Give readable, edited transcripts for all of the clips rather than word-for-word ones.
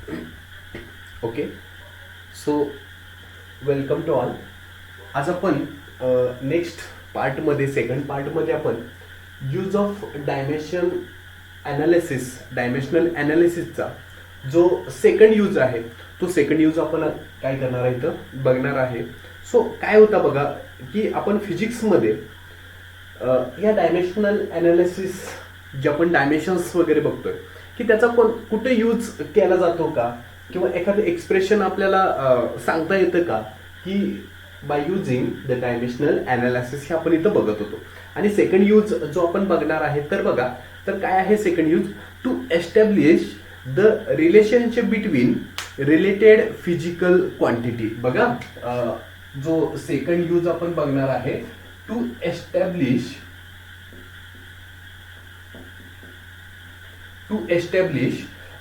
Okay. So welcome to all. आज आपण next पार्टमध्ये, सेकंड पार्टमध्ये आपण यूज ऑफ डायमेन्शनल ॲनालिसिसचा जो सेकंड यूज आहे, तो सेकंड यूज आपण काय करणार आहे इथं बघणार आहे. सो काय होता बघा, की आपण फिजिक्समध्ये या डायमेन्शनल ॲनालिसिस जे आपण डायमेन्शन्स वगैरे बघतोय, की त्याचा कुठे यूज केला जातो का, किंवा एखादं एक्सप्रेशन आपल्याला सांगता येतं का, की bye using the dimensional analysis हे आपण इथं बघत होतो. आणि सेकंड यूज जो आपण बघणार आहे, तर बघा, तर काय आहे second use? To establish the relationship between related physical quantity. बघा, जो सेकंड यूज आपण बघणार आहे, to establish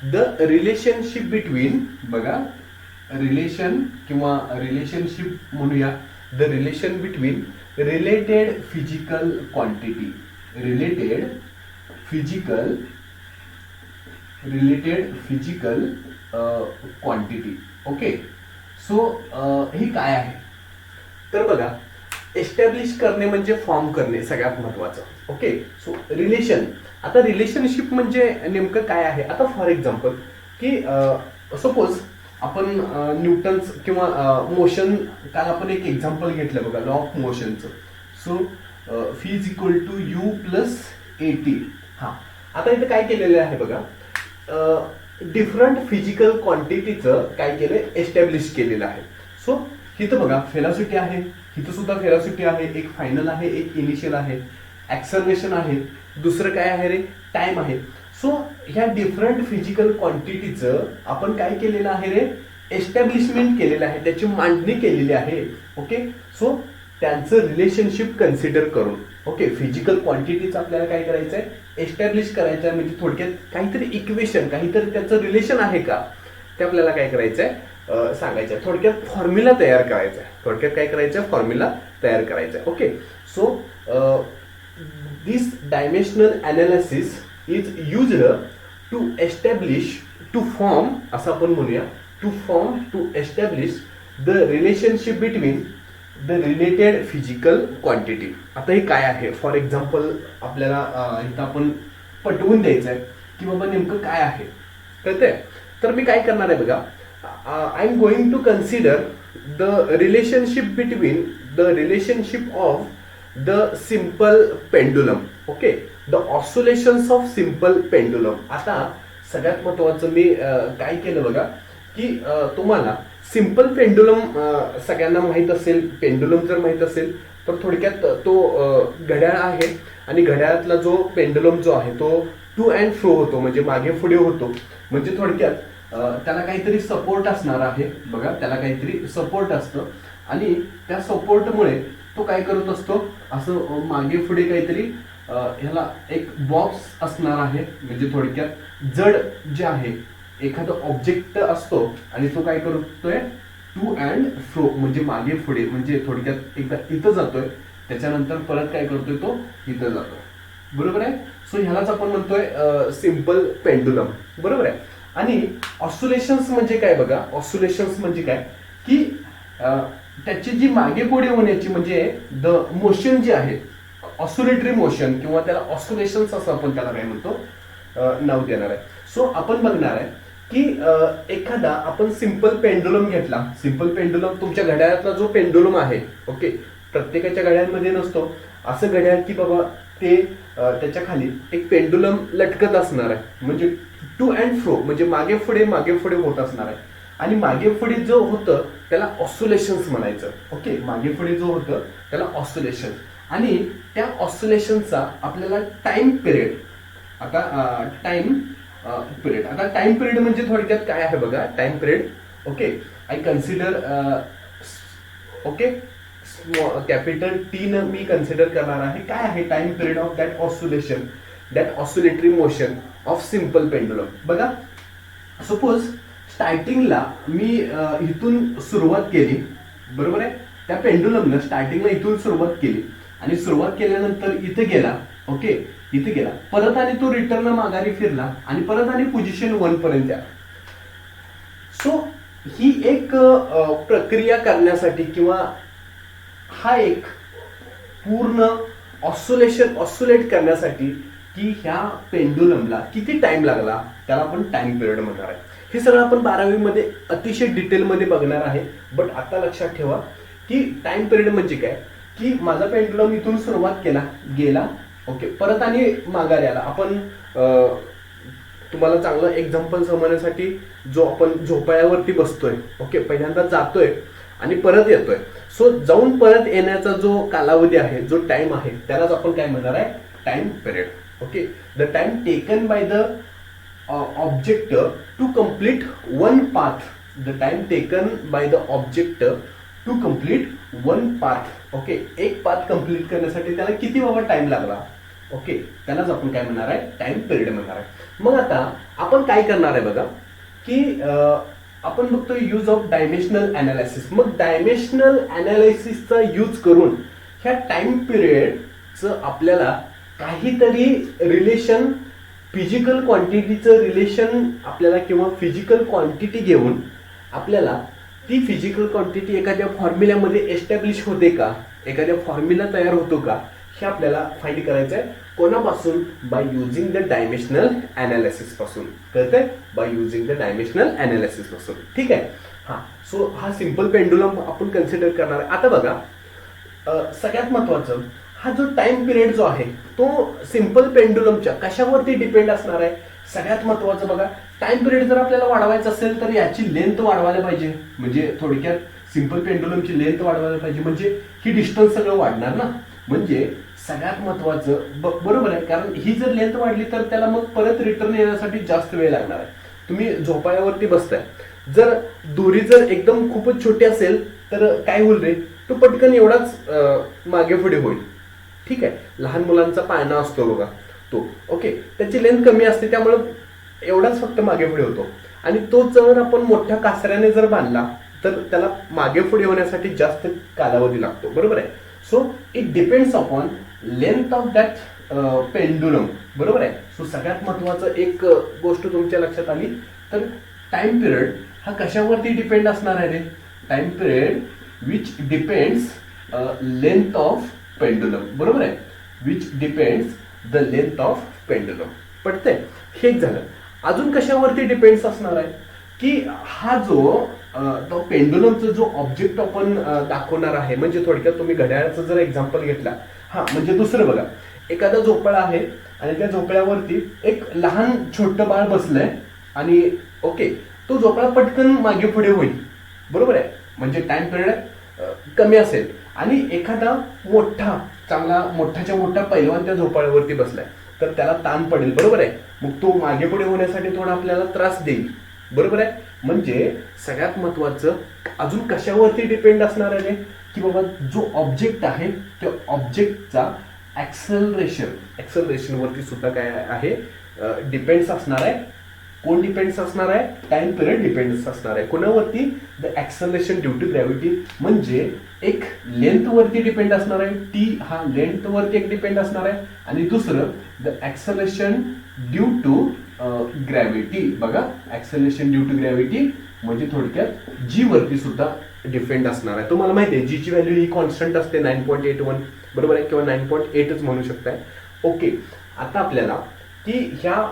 the relationship between, बघा, रिलेशन किंवा रिलेशनशिप म्हणूया, the relation between related physical quantity. Related physical quantity. Okay. So ही काय आहे? तर बघा, एस्टॅब्लिश करणे म्हणजे फॉर्म करणे सगळ्यात महत्वाचं. ओके. सो रिलेशन, आता रिलेशनशिप म्हणजे नेमकं काय आहे? आता फॉर एक्झाम्पल, की सपोज आपण न्यूटन्स किंवा मोशन, काल आपण एक एक्झाम्पल घेतलं बघा, लॉ ऑफ मोशनचं. So v is equal to u plus at. हा, आता इथं काय केलेलं आहे बघा, डिफरंट फिजिकल क्वांटिटीचं काय केलं, एस्टॅब्लिश केलेलं आहे. सो इथं बघा, फेलॉसिटी आहे, इथं सुद्धा फेलॉसिटी आहे, एक फायनल आहे, एक इनिशियल आहे, ऍक्सलरेशन आहे, दुसरं काय आहे रे, टाइम आहे. सो ह्या डिफरंट फिजिकल क्वांटिटीचं आपण काय केलेलं आहे रे, एस्टॅब्लिशमेंट केलेलं आहे, त्याची मांडणी केलेली आहे. ओके. सो त्यांचं रिलेशनशिप कन्सिडर करून, ओके, फिजिकल क्वांटिटीचं आपल्याला काय करायचंय, एस्टॅब्लिश करायचं आहे. म्हणजे थोडक्यात काहीतरी इक्वेशन, काहीतरी त्याचं रिलेशन आहे का, ते आपल्याला काय करायचंय, सांगायचं. थोडक्यात फॉर्म्युला तयार करायचा आहे. थोडक्यात काय करायचं, फॉर्म्युला तयार करायचा आहे. Okay. So this dimensional analysis is used to establish, to form, असं आपण म्हणूया, to establish the relationship between the related physical quantity. आता हे काय आहे, फॉर एक्झाम्पल आपल्याला इथं आपण पटवून द्यायचं आहे की बाबा नेमकं काय आहे, कळतंय? तर मी काय करणार आहे बघा, I am going to consider the relationship of the simple pendulum. Okay. The oscillations of simple pendulum. आता सगळ्यात महत्वाचं मी काय केलं बघा, की तुम्हाला सिंपल पेंडुलम सगळ्यांना माहित असेल. पेंडुलम जर माहित असेल तर थोडक्यात तो घड्याळ आहे, आणि घड्याळातला जो पेंडुलम जो आहे तो टू अँड फ्रो होतो, म्हणजे मागे पुढे होतो. म्हणजे थोडक्यात त्याला काहीतरी सपोर्ट असणार आहे. बघा, त्याला काहीतरी सपोर्ट असतं, आणि त्या सपोर्टमुळे तो काय करत असतो, असं मागे पुढे काहीतरी ह्याला एक बॉक्स असणार आहे. म्हणजे थोडक्यात जड जे आहे, एखादा ऑब्जेक्ट असतो आणि तो काय करतोय, टू अँड फ्रो, म्हणजे मागे पुढे, म्हणजे थोडक्यात एकदा इथं जातोय, त्याच्यानंतर परत काय करतोय, तो इथं जातोय. बरोबर आहे. सो ह्यालाच आपण म्हणतोय सिंपल पेंडुलम. बरोबर आहे. आणि ऑसोलेशन्स म्हणजे काय बघा, ऑसोलेशन्स म्हणजे काय, की त्याची जी मागे पुढे होण्याची, म्हणजे द मोशन जे आहे, ऑसोलेटरी मोशन, किंवा त्याला ऑसोलेशन्स असं आपण त्याला काय म्हणतो, नाव देणार आहे. सो आपण बघणार आहे की एखादा आपण सिंपल पेंडुलम घेतला. सिंपल पेंडुलम तुमच्या घड्याळातला जो पेंडुलम आहे, ओके, प्रत्येकाच्या घड्याळामध्ये नसतो असं घड्याळ, की बाबा ते त्याच्या खाली एक पेंडुलम लटकत असणार आहे. म्हणजे टू अँड फ्रो, म्हणजे मागे पुढे होत असणार आहे. आणि मागे पुढे जो होतं त्याला ऑसोलेशन्स म्हणायचं. ओके. मागे पुढे जो होतं त्याला ऑसोलेशन. आणि त्या ऑसोलेशनचा आपल्याला टाइम पिरियड, आता टाइम पिरियड म्हणजे थोडक्यात काय आहे बघा, time period. Okay. I consider, okay, capital T न मी कन्सिडर करणार आहे. काय आहे time period of that oscillation, that oscillatory motion of simple pendulum. बघा, सपोज स्टार्टिंगला मी इथून सुरुवात केली. बरोबर आहे. त्या पेंडुलमनं स्टार्टिंगला इथून सुरुवात केली, आणि सुरुवात केल्यानंतर इथे गेला. ओके. इथे गेला, परत आणि तो रिटर्न माघारी फिरला, आणि परत आणि पोझिशन 1 पर्यंत आला. ही एक प्रक्रिया करण्यासाठी किंवा हा एक पूर्ण ऑस्युलेट करण्यासाठी की ह्या पेंडुलमला किती टाइम लागला त्याला आपण टाइम पिरियड म्हणणार आहे. हे सगळं आपण 12वी मध्ये अतिशय डिटेलमध्ये बघणार आहे. बट आता लक्षात ठेवा की टाइम पिरियड म्हणजे काय, की माझा पेंडुलम इथून सुरुवात गेला ओके, परत आणि माघारी आला. आपण तुम्हाला चांगलं एक्झाम्पल समजण्यासाठी जो आपण झोपाळ्यावरती बसतोय ओके, पहिल्यांदा जातोय आणि परत येतोय. सो जाऊन परत येण्याचा जो कालावधी आहे, जो टाइम आहे, त्यालाच आपण काय म्हणणार आहे, time period. Okay, the time taken by the object to complete one path. The time taken by the object to complete one path. Okay, एक पाथ कम्प्लीट करण्यासाठी त्याला किती बाबा टाइम लागला ओके, त्यालाच आपण काय म्हणणार आहे, टाइम पिरियड म्हणणार आहे. मग आता आपण काय करणार आहे बघा, की आपण बघतो यूज ऑफ डायमेन्शनल अनालिसिस. मग डायमेन्शनल अनालिसिसचा यूज करून ह्या टाइम पिरियडचं आपल्याला काहीतरी रिलेशन, फिजिकल क्वांटिटीचं रिलेशन आपल्याला किंवा फिजिकल क्वांटिटी घेऊन आपल्याला ती फिजिकल क्वांटिटी एखाद्या फॉर्म्युल्यामध्ये एस्टॅब्लिश होते का, एखाद्या फॉर्म्युला तयार होतो का, हे आपल्याला फाइंड करायचं आहे. कोणापासून, by using the dimensional analysis पासून. कळतंय, by using the dimensional analysis पासून. ठीक आहे. हा, सो हा सिंपल पेंडुलम आपण कन्सिडर करणार आहे. आता बघा, सगळ्यात महत्वाचं, हा जो टाइम पिरियड जो आहे तो सिंपल पेंडुलमच्या कशावरती डिपेंड असणार आहे. सगळ्यात महत्वाचं बघा, टाइम पिरियड जर आपल्याला वाढवायचं असेल तर याची लेंथ वाढवायला पाहिजे. म्हणजे थोडक्यात सिंपल पेंडुलमची लेंथ वाढवायला पाहिजे, म्हणजे ही डिस्टन्स सगळं वाढणार ना. म्हणजे सगळ्यात महत्वाचं बरोबर आहे, कारण ही जर लेंथ वाढली तर त्याला मग परत रिटर्न येण्यासाठी जास्त वेळ लागणार आहे. तुम्ही झोपाळ्यावरती बसताय, जर दोरी जर एकदम खूपच छोटी असेल तर काय होईल रे, तो पटकन एवढाच मागे पुढे होईल. ठीक आहे, लहान मुलांचा पाळणा असतो बघा तो ओके, त्याची लेंथ कमी असते त्यामुळे एवढाच फक्त मागे पुढे होतो. आणि तो जर आपण मोठ्या कासऱ्याने जर बांधला तर त्याला मागे पुढे होण्यासाठी जास्त कालावधी लागतो. बरोबर आहे. So it depends upon length of that pendulum. बरोबर आहे. सो सगळ्यात महत्वाचं एक गोष्ट तुमच्या लक्षात आली तर टाइम पिरियड हा कशावरती डिपेंड असणार आहे रे, time period which depends length of pendulum. बरोबर आहे, which depends the length of pendulum. पडतंय, हेच झालं. अजून कशावरती डिपेंड्स असणार आहे, की हा जो तो पेंडुलमचा जो ऑब्जेक्ट आपण दाखवणार आहे, म्हणजे थोडक्यात तुम्ही घड्याळाचं जर एक्झाम्पल घेतला, हा म्हणजे दुसरं बघा, एखादा झोपाळा आहे आणि त्या झोपाळ्यावरती एक लहान छोटं बाळ बसलंय आणि ओके, तो झोपाळा पटकन मागे पुढे होईल. बरोबर आहे, म्हणजे टाइम पिरियड कमी असेल. आणि एखादा मोठा, चांगला मोठाच्या मोठा पैलवान त्या झोपाळ्यावरती बसलाय तर त्याला ताण पडेल. बरोबर आहे, मग तो मागे पुढे होण्यासाठी थोडा आपल्याला त्रास देईल. बरोबर आहे. म्हणजे सगळ्यात महत्वाचं अजून कशावरती डिपेंड असणार आहे की बाबा जो ऑब्जेक्ट आहे त्या ऑब्जेक्टचा ऍक्सलरेशन वरती सुद्धा काय आहे, डिपेंड्स असणार आहे. कोण डिपेंड्स असणार आहे, टाइम पिरियड डिपेंड्स असणार आहे. कोणावरती, the acceleration due to gravity. म्हणजे एक लेंथ वरती डिपेंड असणार आहे, टी हा लेंथ वरती एक डिपेंड असणार आहे. आणि दुसरं the acceleration due to gravity. बघा, ऍक्सलरेशन ड्यू टू ग्रॅव्हिटी म्हणजे थोडक्यात जी वरती सुद्धा डिपेंड असणार आहे. तुम्हाला माहिती आहे जी ची व्हॅल्यू ही कॉन्स्टंट असते 9.81. बरोबर आहे, किंवा 9.8च म्हणू शकताय. ओके, आता आपल्याला की ह्या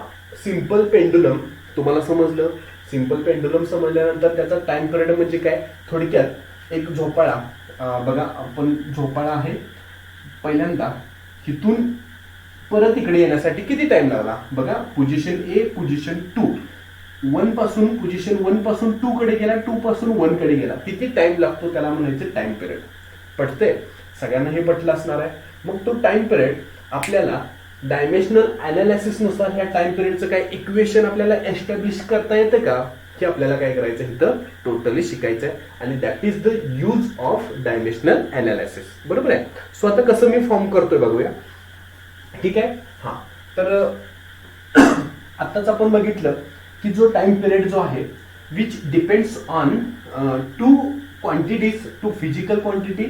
सिंपल पेंडुलम तुम्हाला समजलं. सिंपल पेंडुलम समजल्यानंतर त्याचा टाइम पिरियड म्हणजे काय, थोडक्यात एक झोपाळा बघा, आपण झोपाळा आहे, पहिल्यांदा इथून परत इकडे येण्यासाठी किती टाइम लागला बघा. पोझिशन ए, पोझिशन 2, 1 पासून पोझिशन 1 पासून 2 कडे गेला, 2 पासून 1 कडे गेला, किती टाइम लागतो त्याला म्हणायचं टाइम पिरियड. पटतंय, सगळ्यांना हे पटलं असणार आहे. मग तो टाइम पिरियड आपल्याला डायमेन्शनल अनालिसिस नुसार ह्या टाइम पिरियडचं काय इक्वेशन आपल्याला एस्टॅब्लिश करता येतं का, हे आपल्याला काय करायचं इथं टोटली शिकायचं आहे. आणि that is the use of dimensional analysis. बरोबर आहे. सो आता कसं मी फॉर्म करतोय बघूया. ठीक आहे. हा, तर आताच आपण बघितलं की जो टाइम पिरियड जो आहे which depends on two quantities, two physical quantity.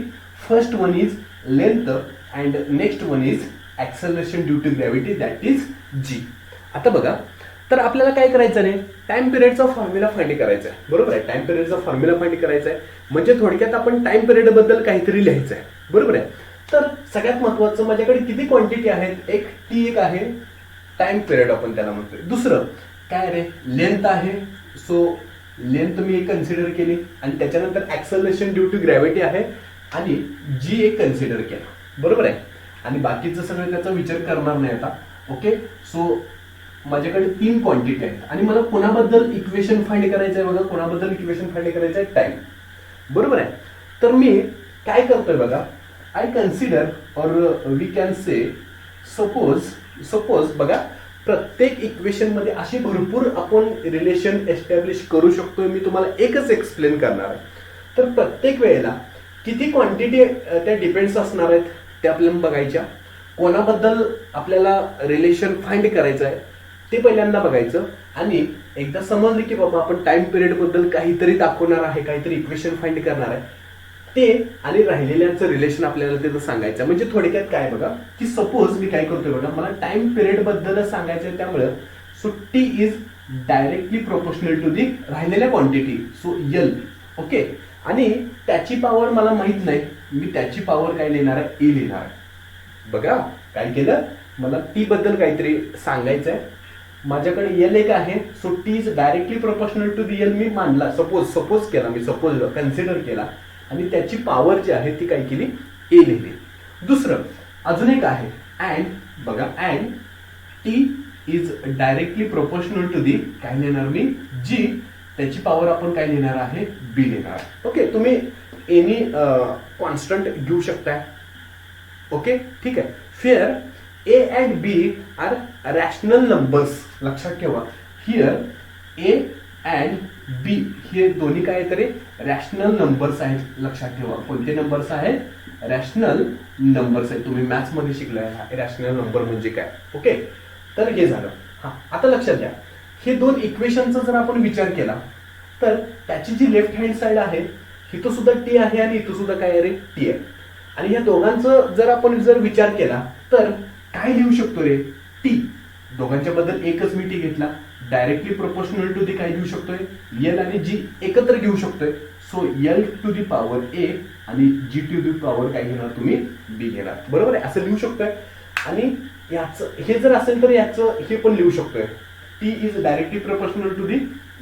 First one is length and next one is acceleration due to gravity, that is g. आता बघा, तर आपल्याला काय करायचं नाही, टाइम पिरियडचा फॉर्म्युला फाइंड करायचा आहे, बरोबर आहे. टाइम पिरियडचा फॉर्म्युला फाइंड करायचा आहे म्हणजे थोडक्यात आपण टाइम पिरियड बद्दल काहीतरी लिहायचं आहे, बरोबर आहे. तर सगळ्यात महत्वाचं, माझ्याकडे किती क्वांटिटी आहेत, एक टी एक आहे टाइम पिरियड आपण त्याला म्हणतोय. दुसरं काय रे, लेंथ आहे. सो लेंथ मी एक कन्सिडर केली आणि त्याच्यानंतर ऍक्सलरेशन ड्यू टू ग्रॅव्हिटी आहे आणि जी एक कन्सिडर केला, बरोबर आहे. आणि बाकीचं सगळं त्याचा विचार करणार नाही आता. ओके, सो माझ्याकडे 3 क्वांटिटी आहेत आणि मला कोणाबद्दल इक्वेशन फाइंड करायचं आहे बघा, कोणाबद्दल इक्वेशन फाइंड करायचं आहे, टाइम, बरोबर आहे. तर मी काय करतोय बघा, आय कन्सिडर और वी कॅन से सपोज बघा, प्रत्येक इक्वेशन मध्ये अशी भरपूर आपण रिलेशन एस्टॅब्लिश करू शकतोय. मी तुम्हाला एकच एक्सप्लेन करणार आहे. तर प्रत्येक वेळेला किती क्वांटिटी त्या डिपेंड्स असणार आहेत त्या आपल्याला बघायच्या. कोणाबद्दल आपल्याला रिलेशन फाइंड करायचं आहे ते पहिल्यांदा बघायचं आणि एकदा समजलं की बाबा आपण टाइम पिरियड बद्दल काहीतरी दाखवणार आहे, काहीतरी इक्वेशन फाइंड करणार आहे, ते आणि राहिलेल्यांचं रिलेशन आपल्याला तिथं सांगायचं. म्हणजे थोडक्यात काय बघा, की सपोज मी काय करतोय बघा, मला टाइम पिरियड बद्दल सांगायचं आहे, त्यामुळे so T is directly proportional to the राहिलेल्या क्वांटिटी, सो एल. ओके, आणि त्याची पॉवर मला माहित नाही, मी त्याची पॉवर काय लिहिणार आहे, ए लिहिणार आहे. बघा काय केलं, मला टी बद्दल काहीतरी सांगायचं आहे, माझ्याकडे एल एक आहे, so T is directly proportional to the L मी मानला, सपोज केला, मी सपोज कन्सिडर केला आणि त्याची पॉवर जी आहे ती काय केली, ए लिहिली. दुसरं अजून एक आहे अँड, बघा and T is directly proportional to the काय लिहिणार मी, जी, त्याची पॉवर आपण काय लिहिणार आहे, बी लिहिणार. ओके, तुम्ही एनी कॉन्स्टंट घेऊ शकताय. ओके, ठीक आहे. Fear A and B are rational numbers, लक्षात ठेवा. हिअर ए अँड बी हे दोन्ही काय तरी रॅशनल नंबर्स आहेत, लक्षात ठेवा. कोणते नंबर्स आहेत, रॅशनल नंबर्स आहेत. तुम्ही मॅथ्स मध्ये शिकलाय रॅशनल नंबर म्हणजे काय. ओके, तर हे झालं. हा, आता लक्षात घ्या, हे दोन इक्वेशनचा जर आपण विचार केला तर त्याची जी लेफ्ट हँड साइड आहे इथं सुद्धा टी आहे आणि इथं सुद्धा काय आहे, टी आहे. आणि या दोघांचं जर आपण विचार केला तर काय लिहू शकतो रे, टी. दोघांच्या बद्दल एकच मी टी घेतला, डायरेक्टली प्रोपोर्शनल टू दी काय घेऊ शकतोय, एल आणि जी एकत्र घेऊ शकतोय. So L to the power ए आणि जी टू दी पॉवर काय घेणार तुम्ही, बी घेणार, बरोबर आहे. असं लिहू शकतोय. आणि याचं हे जर असेल तर याचं हे पण लिहू शकतोय, T is directly proportional to the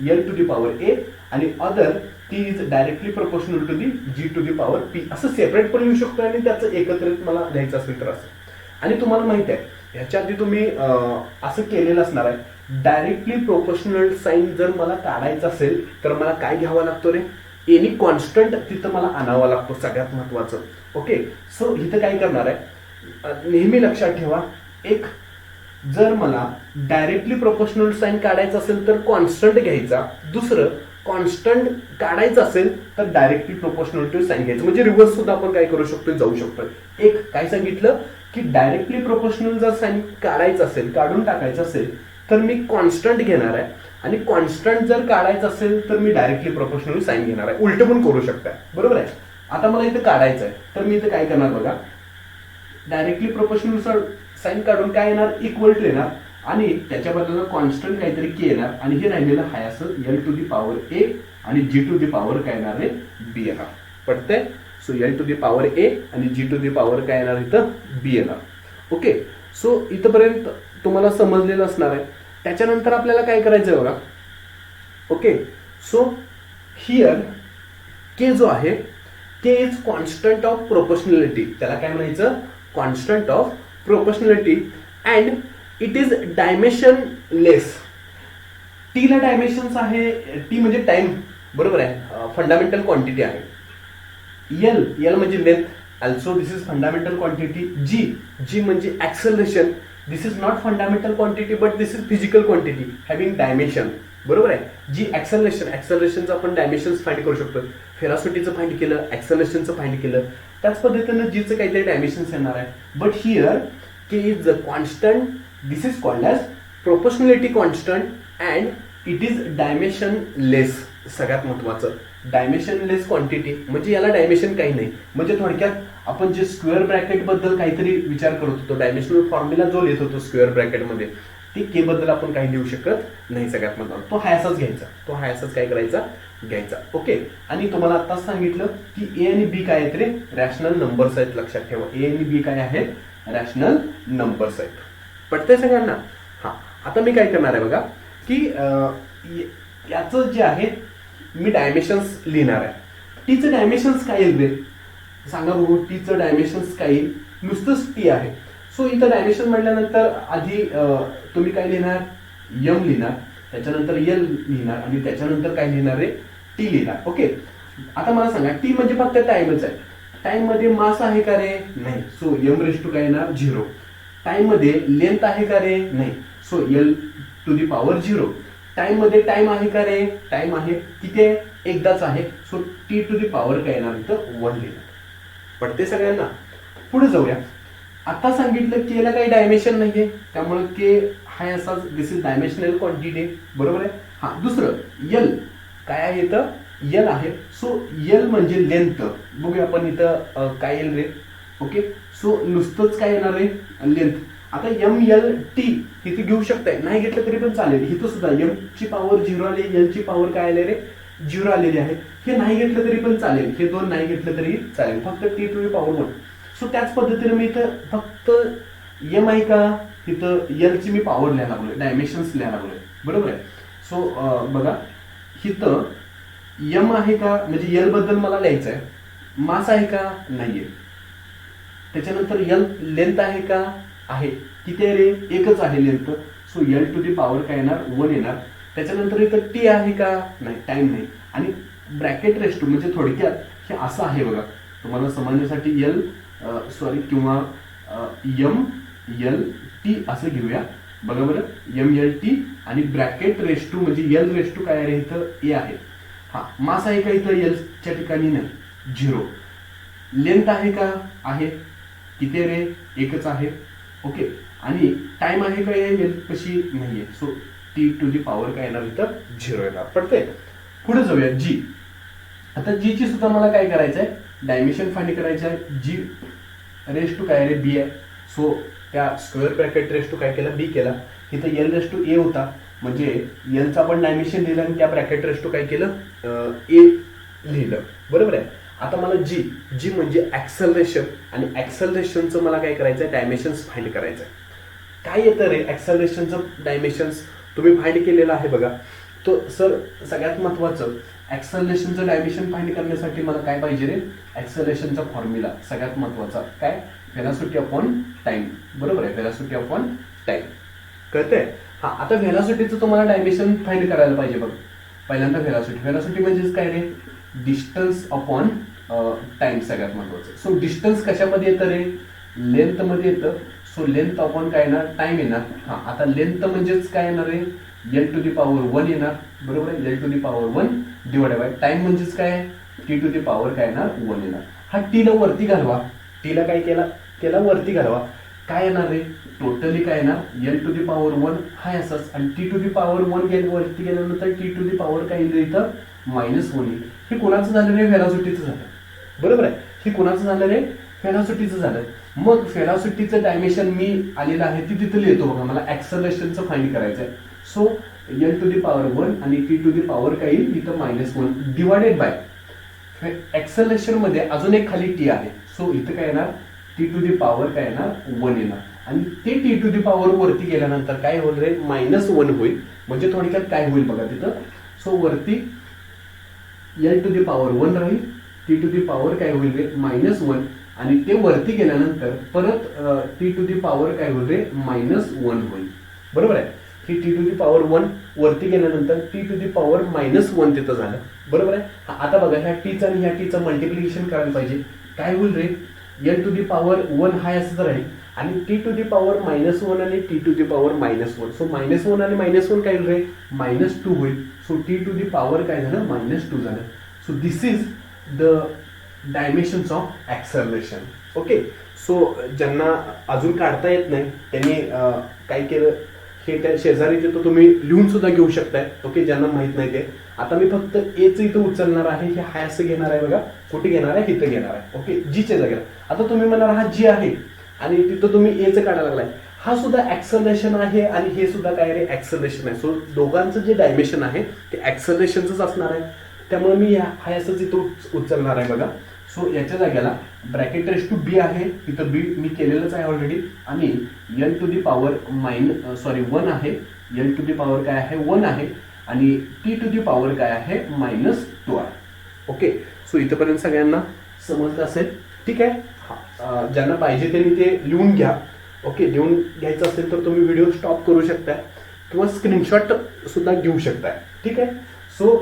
L to the power ए आणि other T is directly proportional to the G to the power P. असं सेपरेट पण लिहू शकतोय आणि त्याचं एकत्रित मला लिहायचं असेल तर असं. आणि तुम्हाला माहित आहे ह्याच्या आधी तुम्ही असं केलेलं असणार आहे, डायरेक्टली प्रोपोर्शनल साईन जर मला काढायचं असेल तर मला काय घ्यावं लागतो रे, एनी कॉन्स्टंट तिथं मला आणावा लागतो, सगळ्यात महत्वाचं. ओके, सो इथं काय करणार आहे, नेहमी लक्षात ठेवा, एक जर मला डायरेक्टली प्रोपोर्शनल साईन काढायचं असेल तर कॉन्स्टंट घ्यायचा, दुसरं कॉन्स्टंट काढायचं असेल तर डायरेक्टली प्रोपोर्शनल टू साईन घ्यायचं. म्हणजे रिव्हर्स सुद्धा आपण काय करू शकतो, जाऊ शकतो. एक काय सांगितलं की डायरेक्टली प्रोपोर्शनल जर साईन काढायचं असेल, काढून टाकायचं असेल तर मी कॉन्स्टंट घेणार आहे आणि कॉन्स्टंट जर काढायचं असेल तर मी डायरेक्टली प्रोपोर्शनल साईन घेणार आहे. उलट पण करू शकता, बरोबर आहे. आता मला इथं काढायचं आहे तर मी इथं काय करणार बघा, डायरेक्टली प्रोपोर्शनल साईन काढून काय येणार, इक्वल टू येणार आणि त्याच्याबद्दल कॉन्स्टंट काहीतरी के येणार आणि हे राहिलेलं हाय असं एल टू दी पॉवर ए आणि जी टू दी पॉवर काय येणार आहे, बी येणार. पडतंय. So L to the power ए आणि जी टू दी पॉवर काय येणार, इथं बी येणार. ओके, सो इथंपर्यंत तुम्हाला समजलेलं असणार आहे. त्याच्यानंतर आपल्याला काय करायचं आहे बघा. ओके, सो हिअर के जो आहे, K is constant of proportionality. त्याला काय म्हणायचं, constant of proportionality and it is dimensionless. T ला डायमेन्शन्स आहे, टी म्हणजे टाइम, बरोबर आहे, फंडामेंटल क्वांटिटी आहे. एल म्हणजे length, also this is fundamental quantity. G म्हणजे acceleration, this is not fundamental quantity but this is physical quantity having dimension, बरोबर आहे. जी ऍक्सलरेशनचं आपण डायमेन्शन्स फाइंड करू शकतो. फेरासिटीचं फाइंड केलं, ऍक्सलरेशनचं फाइंड केलं, त्याच पद्धतीनं जीचं काहीतरी डायमेन्शन्स येणार आहे. But here K is constant, this is called as proportionality constant and it is dimensionless. सगळ्यात महत्वाचं, डायमेन्शन लेस क्वांटिटी म्हणजे याला डायमेन्शन काही नाही. म्हणजे थोडक्यात आपण जे स्क्वेअर ब्रॅकेट बद्दल काहीतरी विचार करत होतो, डायमेन्शनल फॉर्म्युला जो लिहित होतो स्क्वेअर ब्रॅकेट मध्ये, ते के बद्दल आपण काही लिहू शकत नाही. सगळ्यात महत्त्वाचा तो हाय असाच घ्यायचा, तो हाय असाच काय करायचा घ्यायचा. ओके. आणि तुम्हाला आताच सांगितलं की ए आणि बी काय आहेत रे, रॅशनल नंबर्स आहेत. लक्षात ठेवा, ए आणि बी काय आहेत, रॅशनल नंबर्स आहेत. पटतंय सगळ्यांना? हा. आता मी काय करणार आहे बघा की याचं जे आहे मी डायमेन्शन्स लिहिणार आहे. टीचं डायमेन्शन्स काय येईल रे, सांगा बघू. टीचं डायमेन्शन्स काय येईल, नुसतंच टी आहे. सो इथं डायमेन्शन म्हटल्यानंतर आधी तुम्ही काय लिहिणार, यम लिहिणार, त्याच्यानंतर यल लिहिणार आणि त्याच्यानंतर काय लिहिणार आहे, टी लिहिणार. ओके. आता मला सांगा, टी म्हणजे फक्त टाइमच आहे. टाइम मध्ये मास आहे का रे, नाही. सो यम रेस टू काय येणार, 0. टाइम मध्ये लेंथ आहे का रे, नाही. So L to the power 0. Time मध्ये टाइम आहे का रे, टाइम आहे, किती आहे, एकदाच आहे. So T to the power काय येणार, इथं 1 लिहिणार. पडते सगळ्यांना? पुढे जाऊया. आता सांगितलं के ला काही डायमेन्शन नाहीये, त्यामुळे के हाय असाच, दिस इज डायमेन्शनल क्वांटिटी. बरोबर आहे. हा. दुसरं यल काय आहे, इथं यल आहे. सो यल म्हणजे लेंथ. बघूया आपण इथं काय येईल रे. ओके. सो नुसतंच काय येणार आहे, लेंथ. आता एम एल टी इथे घेऊ शकताय, नाही घेतलं तरी पण चालेल. इथं सुद्धा एम ची पॉवर 0 आली, एल ची पॉवर काय आले रे, 0 आलेली आहे. हे नाही घेतलं तरी पण चालेल, हे दोन नाही घेतलं तरी चालेल, फक्त T to the power 1. So त्याच पद्धतीने मी इथं फक्त एम आहे का, इथं एल ची मी पॉवर लिहायला लागलोय, डायमेन्शन्स लिहायला लागलोय. बरोबर आहे. सो बघा इथं एम आहे का, म्हणजे एल बद्दल मला लिहायचं आहे. मास आहे का, नाहीये. त्याच्यानंतर यल लेंथ आहे का, आहे. किती आहे रे, एकच आहे length. So L to the power काय येणार, 1 येणार. त्याच्यानंतर इथं टी आहे का, नाही, टाइम नाही. आणि ब्रॅकेट रेस टू म्हणजे थोडक्यात हे असं आहे बघा, तुम्हाला समजण्यासाठी एल सॉरी किंवा एम एल टी असं घेऊया. बघा बरं, एम एल टी आणि ब्रॅकेट रेस टू म्हणजे एल रेस टू काय आहे इथं, ए आहे. हा. मास आहे का इथं, एल च्या ठिकाणी नाही, 0. लेंथ आहे का, आहे. किती रे, एकच आहे. ओके. आणि टाइम आहे का, एल कशी नाहीये. So T to the power काय येणार, इथं 0 येणार. पडते. पुढे जाऊया जी. आता जी ची सुद्धा मला काय करायचं आहे, डायमेन्शन फाइंड करायचं आहे. जी रेस टू काय रे, बी आहे. सो त्या स्क्वेअर ब्रॅकेट रेस टू काय केला, बी केला. इथं एल रेस टू ए होता, म्हणजे एलचा आपण डायमेन्शन लिहिलं आणि त्या ब्रॅकेट रेस टू काय केलं, ए लिहिलं. बरोबर आहे. आता मला जी जी म्हणजे ऍक्सलरेशन, आणि ऍक्सलरेशनचं मला काय करायचं आहे, डायमेन्शन्स फाइंड करायचं आहे. काय येतं रे ऍक्सलरेशनचं डायमेन्शन्स, तुम्ही फाइंड केलेलं आहे बघा. तो सर सगळ्यात महत्वाचं, ऍक्सलरेशनचं डायमेन्शन फाइंड करण्यासाठी मला काय पाहिजे रे, ऍक्सलरेशनचा फॉर्म्युला सगळ्यात महत्वाचा काय, व्हेलॉसिटी अपॉन टाइम. बरोबर आहे, व्हेलॉसिटी अपॉन टाइम. कळतंय? हा. आता व्हेलॉसिटीचं तुम्हाला डायमेन्शन फाइंड करायला पाहिजे बघ. पहिल्यांदा व्हेलॉसिटी म्हणजेच काय रे, डिस्टन्स अपॉन टाइम सगळ्यात महत्वाचं. सो डिस्टन्स कशामध्ये येतं रे, लेंथ मध्ये येतं. सो लेंथ अपॉन काय येणार, टाइम येणार. हा. आता लेंथ म्हणजेच काय येणार आहे, एल टू दी पॉवर 1 येणार. बरोबर आहे. L to the power 1 divided by time म्हणजेच काय, टी टू दी पॉवर काय येणार, 1 येणार. हा टीला वरती घालवा, टीला काय केला वरती घालवा. काय येणार रे, टोटली काय येणार, एल टू दी पॉवर 1 हाय असंच, आणि टी टू दी पॉवर 1 वरती गेल्यानंतर टी टू दी पॉवर काय येईल इथं, -1 येईल. हे कोणाचं झालं रे, व्हेलॉसिटीचं झालं. बरोबर आहे. हे कोणाचं झालं रे, व्हेलॉसिटीचं झालं. मग व्हेलॉसिटीचं डायमेन्शन मी आलेलं आहे ती तिथं लिहितो बघा. मला ऍक्सलरेशनचं फाइंड करायचं आहे. So L to the power 1 आणि टी टू दी पॉवर काय येईल इथं, -1 डिवायडेड बाय ऍक्सलरेशन मध्ये अजून एक खाली टी आहे. सो इथं काय येणार, टी टू दी पॉवर काय येणार, 1 येणार. आणि ते टी टू दी पॉवर वरती गेल्यानंतर काय होईल रे, -1 होईल. म्हणजे थोडक्यात काय होईल बघा तिथं. सो वरती एल टू दी पॉवर 1 राहील, टी टू दी पॉवर काय होईल रे, -1. आणि ते वरती गेल्यानंतर परत टी टू दी पॉवर काय होईल रे, -1 होईल. बरोबर आहे. ही टी टू दी पॉवर 1 वरती गेल्यानंतर टी टू दी पॉवर -1 तिथं झालं. बरोबर आहे. आता बघा ह्या टीचं आणि ह्या टीचं मल्टिप्लिकेशन करायला पाहिजे. काय होईल रे, एल टू दी पॉवर 1 हाय असंच राहील, आणि टी टू दी पॉवर -1 आणि T to the power -1. So -1 आणि -1 काय होईल रे, -2 होईल. So T to the power काय झालं, -2 झालं. So this is the dimensions of acceleration. Okay. So ज्यांना अजून काढता येत नाही त्यांनी काय केलं, हे त्या शेजारी देतो, तुम्ही लिहून सुद्धा घेऊ शकताय. ओके. ज्यांना माहित नाही ते, आता मी फक्त एच इथं उचलणार आहे, हे हाय असं घेणार आहे बघा. कुठे घेणार आहे, इथं घेणार आहे. ओके. जीच्या जागेला. आता तुम्ही म्हणाल हा जी आहे आणि तिथं तुम्ही एच काढायला लागलाय, हा सुद्धा ऍक्सलरेशन आहे आणि हे सुद्धा काय रे ऍक्सलरेशन आहे. सो दोघांचं जे डायमेन्शन आहे ते ऍक्सलरेशनच असणार आहे. त्यामुळे मी हा असंच इथं उचलणार आहे बघा. सो याच्या जागेला ब्रॅकेट रेस टू बी आहे, इथं बी मी केलेलंच आहे ऑलरेडी, आणि एल टू दी पॉवर 1 आहे. एल टू दी पॉवर काय आहे 1 आहे आणि टी टू दी पॉवर काय आहे -2 आहे. ओके, सो इथंपर्यंत सगळ्यांना समजलं असेल. ठीक आहे. हा, ज्यांना पाहिजे त्यांनी ते लिहून घ्या. ओके, लिहून घ्यायचं असेल तर तुम्ही व्हिडिओ स्टॉप करू शकता किंवा स्क्रीनशॉट सुद्धा घेऊ शकताय. ठीक आहे. सो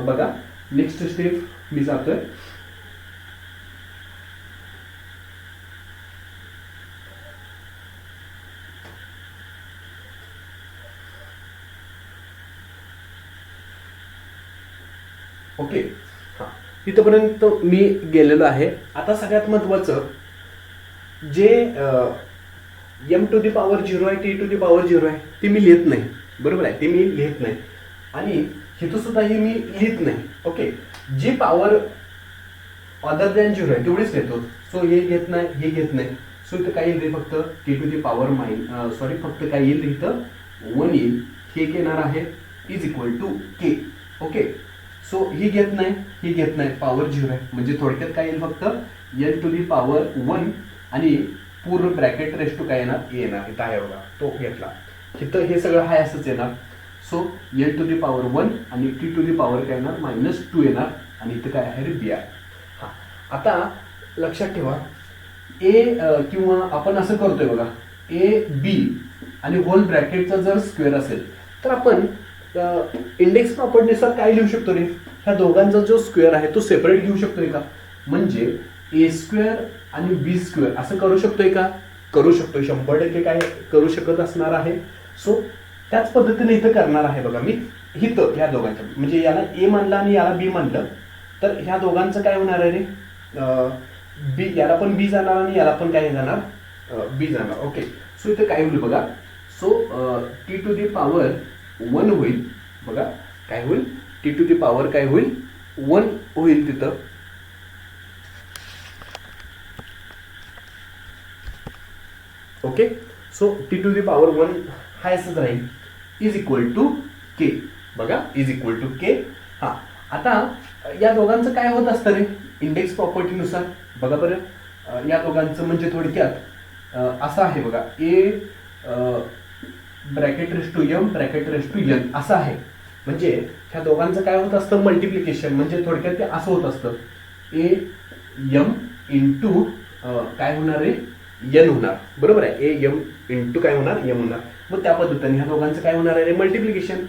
बघा, नेक्स्ट स्टेप मी जातोय. ओके, हा, इथपर्यंत मी गेलेलो आहे. आता सगळ्यात महत्वाचं जे एम टू दी पॉवर 0 आहे, टी टू दी पॉवर 0 आहे, ते मी लिहित नाही. बरोबर आहे, ते मी लिहित नाही आणि इथं सुद्धा हे मी लिहित नाही. ओके, जी पॉवर अदर दॅन 0 आहे तेवढीच लिहितो. सो हे घेत नाही, हे घेत नाही. सो इथं काय येईल फक्त टी टू दी पॉवर फक्त काय येईल इथं 1 येईल. हे घेणार आहे is equal to K. Okay, so ही घेत नाही, ही घेत नाही, पॉवर 0 आहे. म्हणजे थोडक्यात काय येईल फक्त एल टू दी पॉवर 1 आणि पूर्ण ब्रॅकेट रेस टू काय येणार ए येणार. इथं आहे बघा, तो घेतला. इथं हे सगळं हाय असंच येणार. So L to the power 1 आणि टी टू दी पॉवर काय येणार -2 येणार आणि इथं काय आहे बी आहे. हा, आता लक्षात ठेवा ए किंवा आपण असं करतोय बघा, ए बी आणि होल ब्रॅकेटचा जर स्क्वेअर असेल तर आपण इंडेक्स प्रॉपर्टीनुसार काय लिहू शकतो रे, ह्या दोघांचा जो स्क्वेअर आहे तो सेपरेट घेऊ शकतोय का. म्हणजे ए स्क्वेअर आणि बी स्क्वेअर असं करू शकतोय का, करू शकतोय. 100% काय करू शकत असणार आहे. सो त्याच पद्धतीने इथं करणार आहे बघा मी. इथं ह्या दोघांचं म्हणजे याला ए म्हणलं आणि याला बी म्हणलं तर ह्या दोघांचं काय होणार आहे रे, बी, याला पण बी जाणार आणि याला पण काय जाणार बी जाणार. ओके, सो इथं काय होईल बघा. So T to the power 1 होईल बघा. काय होईल टी टू दी पॉवर काय होईल 1 होईल तिथं. Okay, so T to the power 1 हा असंच राहील इज इक्वल टू के. बघा, इज इक्वल टू के. हा, आता या दोघांचं काय होत असतं रे इंडेक्स प्रॉपर्टीनुसार. बघा बरं, या दोघांचं म्हणजे थोडक्यात असं आहे बघा, A bracket raise to M bracket raise to N असं आहे. म्हणजे ह्या दोघांचं काय होत असतं मल्टिप्लिकेशन. म्हणजे थोडक्यात ते असं होत असतं ए एम इंटू काय होणार आहे एन होणार. बरोबर आहे, ए एम इंटू काय होणार एम होणार. मग त्या पद्धतीने ह्या दोघांचं काय होणार आहे मल्टिप्लिकेशन.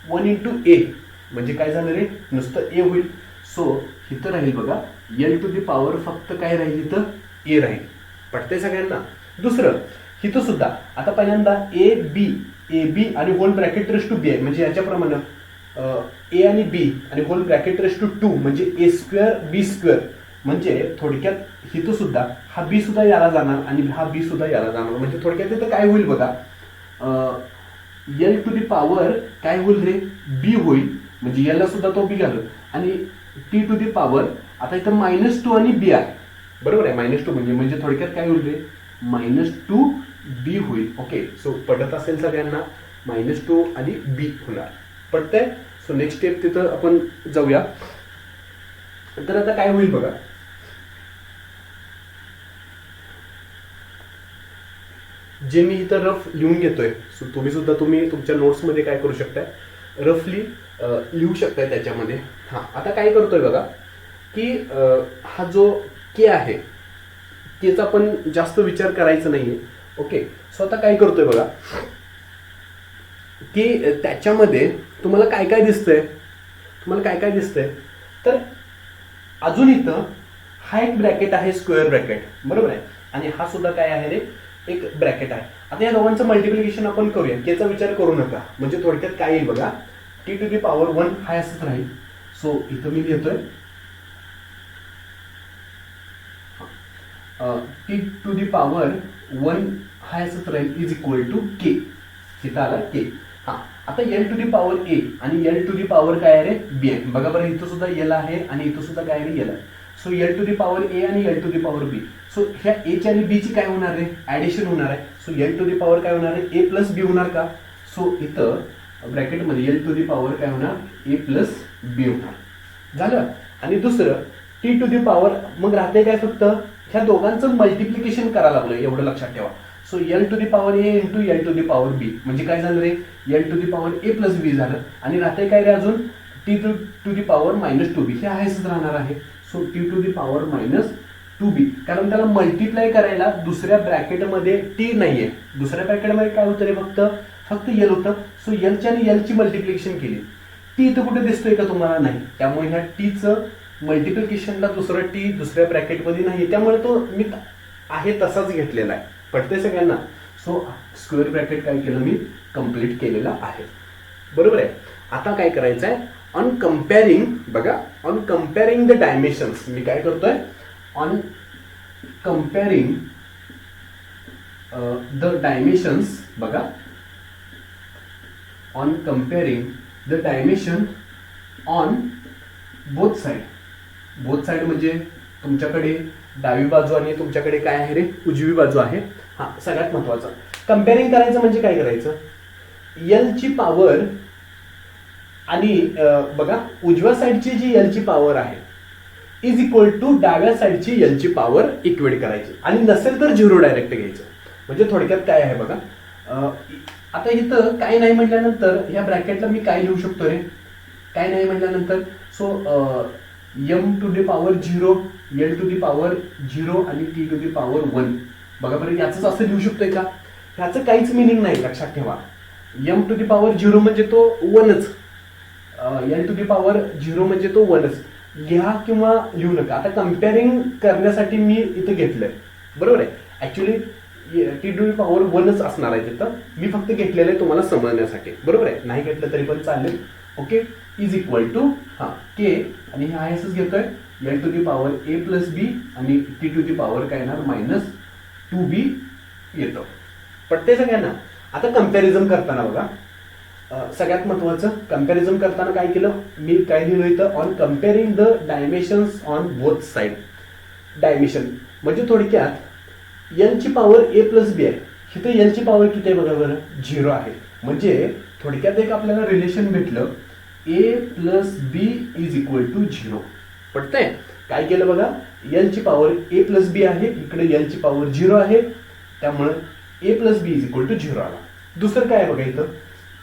1 इंटू ए म्हणजे काय झालं रे नुसतं ए होईल. सो इथं राहील बघा एल टू दी पॉवर फक्त काय राहील इथं ए राहील. पटतंय सगळ्यांना. दुसरं इथं सुद्धा आता पहिल्यांदा ए बी आणि होल ब्रॅकेट रेस टू बी आहे. म्हणजे याच्याप्रमाणे ए आणि बी आणि होल ब्रॅकेट रेस टू 2 म्हणजे ए स्क्वेअर बी स्क्वेअर. म्हणजे थोडक्यात इथं सुद्धा हा बी सुद्धा याला जाणार आणि हा बी सुद्धा याला जाणार. म्हणजे थोडक्यात इथं काय होईल बघा, एल टू दी पॉवर काय होईल रे बी होईल. म्हणजे याला सुद्धा तो बी घालू आणि टी टू दी पॉवर आता इथं -2 आणि बी आहे. बरोबर आहे, -2 म्हणजे थोडक्यात काय होईल रे -2 बी होईल. ओके, सो पडत असेल सगळ्यांना -2 आणि बी होणार. पडतंय. सो नेक्स्ट स्टेप तिथं आपण जाऊया. तर आता काय होईल बघा, जे मी इथं रफ लिहून घेतोय. सो तुम्ही सुद्धा तुमच्या नोट्समध्ये काय करू शकताय रफली लिहू शकताय त्याच्यामध्ये. हा, आता काय करतोय बघा की हा जो के आहे केचा पण जास्त विचार करायचा नाहीये. ओके, सो आता काय करतोय बघा की त्याच्यामध्ये तुम्हाला काय काय दिसतंय तर अजून इथं हा एक ब्रॅकेट आहे स्क्वेअर ब्रॅकेट. बरोबर आहे, आणि हा सुद्धा काय आहे रे एक ब्रॅकेट आहे. आता या दोघांचं मल्टिप्लिकेशन आपण करूया, केचा विचार करू नका. म्हणजे थोडक्यात काय येईल बघा, टी टू दी पॉवर 1 हा असंच राहील. सो इथं मी लिहितोय टी टू दी पॉवर 1 हा असंच राहील इज इक्वल टू के. इथं आला के. हा, आता एल टू दी पॉवर ए आणि एल टू दी पॉवर काय आहे रे बी आहे. बघा बरं, इथं सुद्धा एल आहे आणि इथं सुद्धा काय रे एल आहे. So L to the power ए आणि L to the power B. So ह्या एची आणि बी ची काय होणार आहे, ऍडिशन होणार आहे. So L to the power काय होणार आहे, ए प्लस बी होणार का. सो इथं ब्रॅकेटमध्ये एल टू दी पॉवर काय होणार, ए प्लस बी होणार. झालं. आणि दुसरं टी टू दी पॉवर, मग राहते काय, फक्त ह्या दोघांचं मल्टिप्लिकेशन करायला लागलं, एवढं लक्षात ठेवा. So L to the power A into L to the power B म्हणजे काय झालं रे, L to the power A plus B झालं. आणि राहते काय रे अजून, T to the power minus two B, हे आहेच राहणार आहे. So T to the power minus two B, कारण त्याला मल्टिप्लाय करायला दुसऱ्या ब्रॅकेटमध्ये टी नाहीये. दुसऱ्या ब्रॅकेटमध्ये काय होतं रे, फक्त एल होतं. सो एलची आणि एलची मल्टिप्लिकेशन केली. टी इथं कुठे दिसतोय का तुम्हाला, नाही. त्यामुळे ह्या टीचं मल्टिप्लिकेशनला दुसरं टी दुसऱ्या ब्रॅकेटमध्ये नाही, त्यामुळे तो मी आहे तसाच घेतलेला आहे. पडते सगळ्यांना. सो स्क्वेअर ब्रॅकेट काय केलं मी, कम्प्लीट केलेला आहे. बरोबर आहे. आता काय करायचं आहे, ऑन कम्पेअरिंग, बघा, ऑन कम्पेअरिंग द डायमेन्शन्स, मी काय करतोय, ऑन कम्पेअरिंग द डायमेन्शन्स, बघा, on comparing the dimension on both side. Both side म्हणजे तुमच्याकडे डावी बाजू आणि तुमच्याकडे काय आहे रे, उजवी बाजू आहे. हा सगळ्यात महत्वाचं. कम्पेअरिंग करायचं म्हणजे काय करायचं, एल ची पॉवर आणि बघा उजव्या साईडची जी एल ची पॉवर आहे इज इक्वल टू डाव्या साईडची एल ची पॉवर इक्वेट करायची. आणि नसेल तर झिरो डायरेक्ट घ्यायचं. म्हणजे थोडक्यात काय आहे बघा, आता इथं काय नाही म्हटल्यानंतर या ब्रॅकेटला मी काय लिहू शकतो रे, काय नाही म्हटल्यानंतर. So M to the power zero, L to the power zero आणि T to the power one. बघा बरं, याच असं लिहू शकतोय का, ह्याचं काहीच मिनिंग नाही, लक्षात ठेवा. M to the power zero म्हणजे तो वनच, L to the power zero म्हणजे तो वनच. लिहा किंवा लिहू नका. आता कम्पेअरिंग करण्यासाठी मी इथं घेतलंय, बरोबर आहे. Actually T to the power वनच असणार आहे तिथं, मी फक्त घेतलेलं आहे तुम्हाला समजण्यासाठी, बरोबर आहे. नाही घेतलं तरी पण चालेल. Okay. Is equal to K, आणि हे आहे असंच घेतोय, L to the power A plus B आणि टी टू दी पॉवर काय येणार, मायनस टू बी येतं. पडते सगळ्यांना. आता कम्पॅरिझन करताना बघा, सगळ्यात महत्वाचं, कम्पॅरिझन करताना काय केलं मी, काय लिहिलं इथं, on comparing the dimensions on both side. Dimension म्हणजे थोडक्यात एल ची पॉवर ए प्लस बी आहे, इथं एल ची पॉवर किती आहे बघा बरं, झिरो आहे. म्हणजे थोडक्यात एक आपल्याला रिलेशन भेटलं, A plus B is equal to zero. पडतंय. काय केलं बघा, एल ची पॉवर ए प्लस बी आहे, इकडे एल ची पॉवर झिरो आहे, त्यामुळे A plus B is equal to zero आला. दुसरं काय आहे बघा, इथं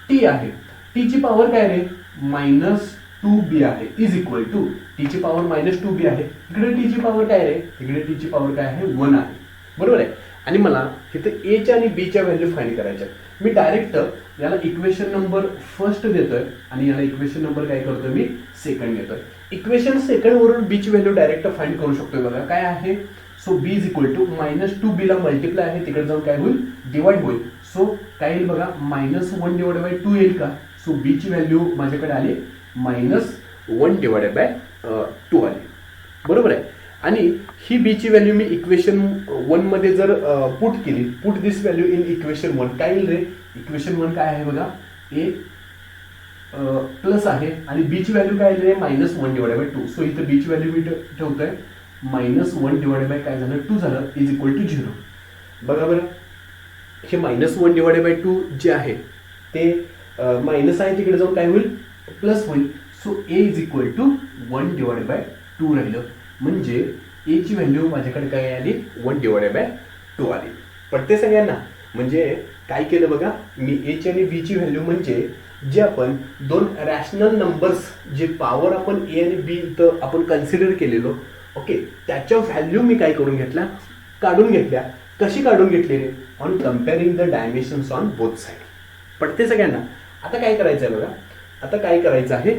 टी आहे, टी ची पॉवर काय रे, मायनस टू बी आहे, इज इक्वल टू, टी ची पॉवर मायनस टू बी आहे, इकडे टी ची पॉवर काय रे, इकडे टी ची पॉवर काय आहे, वन आहे. बरोबर आहे. आणि मला इथं ए च्या आणि बी च्या व्हॅल्यू फाइंड करायच्या. मी डायरेक्ट याला इक्वेशन नंबर फर्स्ट देतोय आणि याला इक्वेशन नंबर काय करतोय मी, सेकंड देतोय. इक्वेशन सेकंड वरून बी ची व्हॅल्यू डायरेक्ट फाइंड करू शकतोय. बघा काय आहे, so B is equal to minus two B ला मल्टिप्लाय आहे, तिकडे जाऊन काय होईल, डिवाइड होईल. सो काय येईल बघा, minus one divide by to येईल का. सो बी ची व्हॅल्यू माझ्याकडे आली minus one divided by two आली. बरोबर आहे. आणि ही बी ची व्हॅल्यू मी इक्वेशन वन मध्ये जर पुट केली, put this value in equation one, काय येईल रे, इक्वेशन वन काय आहे बघा, ए प्लस आहे आणि बी ची व्हॅल्यू काय आहे, minus one divide by to. So इथं बी ची व्हॅल्यू मी ठेवतोय मायनस वन डिवाइड बाय काय झालं, टू झालं, इज इक्वल टू झिरो. बघा बरं, हे minus one divide by to जे आहे ते मायनस आहे, तिकडे जाऊन काय होईल, प्लस होईल. So a is equal to one divide by two राहिलं. म्हणजे ए ची व्हॅल्यू माझ्याकडे काय आली, वन डिवाइडेड बाय टू आली. पडते सगळ्यांना. म्हणजे काय केलं बघा, मी ए ची आणि बी ची व्हॅल्यू म्हणजे जे आपण दोन रॅशनल नंबर्स, जे पॉवर आपण ए आणि बी इथं आपण कन्सिडर केलेलो, ओके, त्याच्या व्हॅल्यू मी काय करून घेतल्या, काढून घेतल्या. कशी काढून घेतली रे, on comparing the dimensions on both side. पडते सगळ्यांना. आता काय करायचं आहे बघा, आता काय करायचं आहे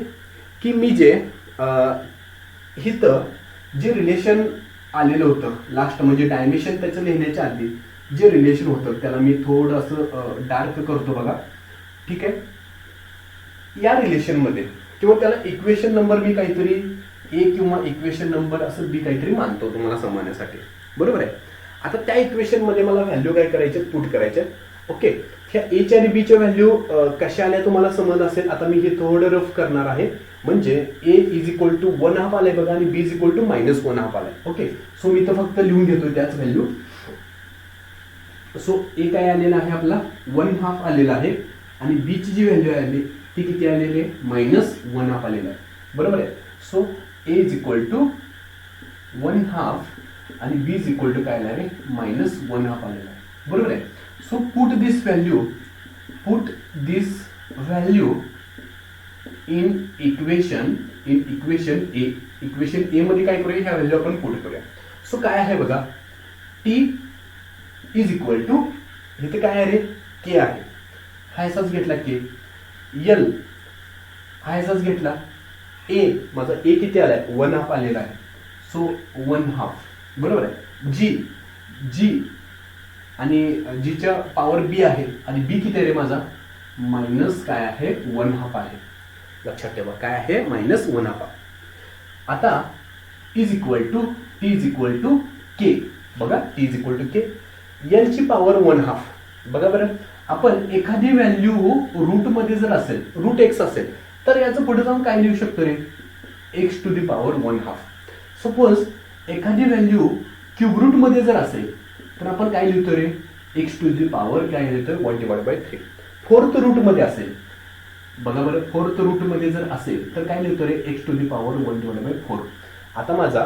की मी जे इथं जे रिलेशन आलेलं होतं लास्ट, म्हणजे डायमेन्शन त्याचं लिहिण्याच्या आधी जे रिलेशन होतं त्याला मी थोडं असं डार्क करतो बघा. ठीक आहे. या रिलेशन मध्ये किंवा त्याला इक्वेशन नंबर मी काहीतरी ए किंवा इक्वेशन नंबर असं बी काहीतरी मानतो तुम्हाला समजण्यासाठी. बरोबर आहे. आता त्या इक्वेशन मध्ये मला व्हॅल्यू काय करायचे, पुट करायचे. ओके. ह्या ए च्या आणि बी च्या व्हॅल्यू कशा आल्या तुम्हाला समज असेल. आता मी हे थोडं रफ करणार आहे, म्हणजे ए इज इक्वल टू 1/2 आलाय बघा आणि बी इज इक्वल टू -1/2 आलाय. ओके, सो मी तर फक्त लिहून घेतो त्याच व्हॅल्यू. सो ए काय आलेला आहे आपला 1/2 आलेला आहे आणि बी ची जी व्हॅल्यू आली ती किती आलेली आहे -1/2 आलेला आहे. बरोबर आहे. So a is equal to 1/2 आणि बी इज इक्वल टू काय आलं आहे -1/2 आलेला आहे. बरोबर आहे. So put this value in equation A. Equation A मध्ये काय करूया, ह्या व्हॅल्यू आपण पुट करूया. सो काय आहे बघा, टी इज इक्वल टू इथे काय आहे रे के आहे, हा असाच घेतला के. एल हा असाच घेतला. ए माझा ए किती आलाय 1/2 आलेला आहे. सो 1/2. बरोबर आहे. जी आणि जीच्या पॉवर बी आहे आणि बी किती आहे रे माझा मायनस काय आहे 1/2 आहे. लक्षात ठेवा काय आहे -1/2. आता is equal to T is equal to के. बघा T is equal to K. L ची पॉवर 1/2. बघा बरं, आपण एखादी व्हॅल्यू रूट मध्ये जर असेल, रूट एक्स असेल तर याचं पुढे जाऊन काय लिहू शकतो रे X to the power 1/2. Suppose एखादी व्हॅल्यू क्यूब रूट मध्ये जर असेल तर आपण काय लिहितो रे एक्स टू दी पॉवर काय लिहितोय 1/3. फोर्थ रूट मध्ये असेल, बघा बरं, फोर्थ रूट मध्ये जर असेल तर काय लिहितो रे एक्स टू दी पॉवर 1/4. आता माझा